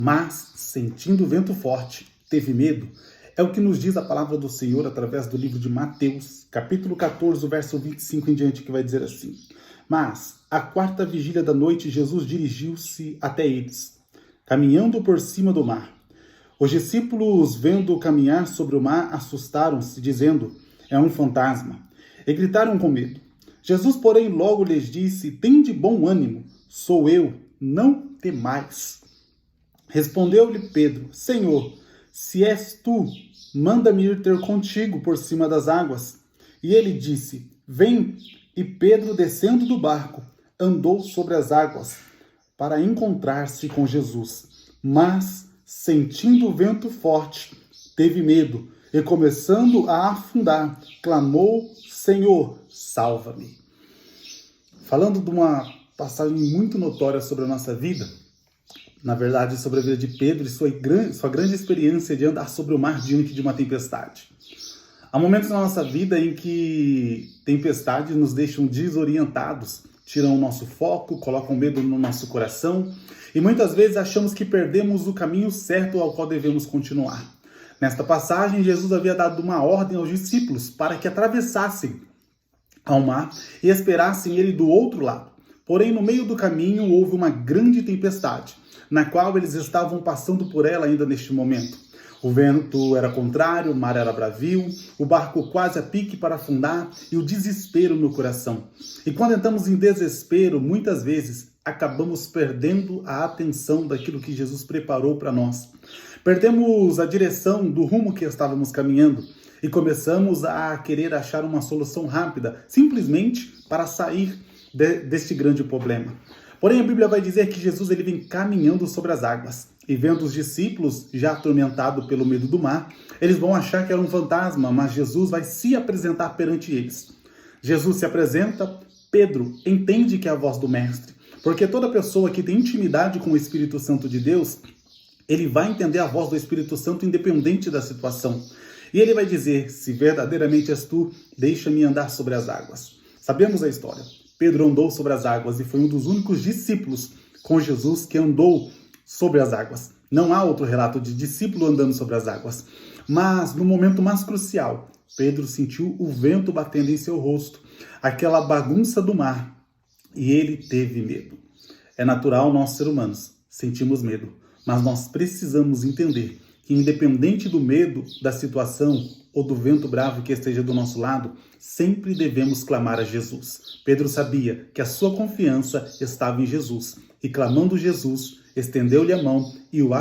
Mas, sentindo o vento forte, teve medo. É o que nos diz a palavra do Senhor através do livro de Mateus, capítulo 14, verso 25 em diante, que vai dizer assim: Mas, à quarta vigília da noite, Jesus dirigiu-se até eles, caminhando por cima do mar. Os discípulos, vendo-o caminhar sobre o mar, assustaram-se, dizendo: É um fantasma, e gritaram com medo. Jesus, porém, logo lhes disse: Tende bom ânimo, sou eu, não temais. Respondeu-lhe Pedro: Senhor, se és tu, manda-me ir ter contigo por cima das águas. E ele disse: Vem. E Pedro, descendo do barco, andou sobre as águas para encontrar-se com Jesus. Mas, sentindo o vento forte, teve medo e, começando a afundar, clamou: Senhor, salva-me. Falando de uma passagem muito notória sobre a nossa vida, na verdade, sobre a vida de Pedro e sua grande experiência de andar sobre o mar diante de uma tempestade. Há momentos na nossa vida em que tempestades nos deixam desorientados, tiram o nosso foco, colocam medo no nosso coração e muitas vezes achamos que perdemos o caminho certo ao qual devemos continuar. Nesta passagem, Jesus havia dado uma ordem aos discípulos para que atravessassem ao mar e esperassem ele do outro lado. Porém, no meio do caminho houve uma grande tempestade, na qual eles estavam passando por ela ainda neste momento. O vento era contrário, o mar era bravio, o barco quase a pique para afundar e o desespero no coração. E quando entramos em desespero, muitas vezes acabamos perdendo a atenção daquilo que Jesus preparou para nós. Perdemos a direção do rumo que estávamos caminhando e começamos a querer achar uma solução rápida, simplesmente para sair deste grande problema. Porém, a Bíblia vai dizer que Jesus ele vem caminhando sobre as águas. E vendo os discípulos já atormentados pelo medo do mar, eles vão achar que era um fantasma, mas Jesus vai se apresentar perante eles. Jesus se apresenta, Pedro entende que é a voz do Mestre, porque toda pessoa que tem intimidade com o Espírito Santo de Deus, ele vai entender a voz do Espírito Santo independente da situação. E ele vai dizer: se verdadeiramente és tu, deixa-me andar sobre as águas. Sabemos a história. Pedro andou sobre as águas e foi um dos únicos discípulos com Jesus que andou sobre as águas. Não há outro relato de discípulo andando sobre as águas. Mas no momento mais crucial, Pedro sentiu o vento batendo em seu rosto, aquela bagunça do mar, e ele teve medo. É natural nós, seres humanos, sentimos medo, mas nós precisamos entender que independente do medo, da situação ou do vento bravo que esteja do nosso lado, sempre devemos clamar a Jesus. Pedro sabia que a sua confiança estava em Jesus e, clamando Jesus, estendeu-lhe a mão e o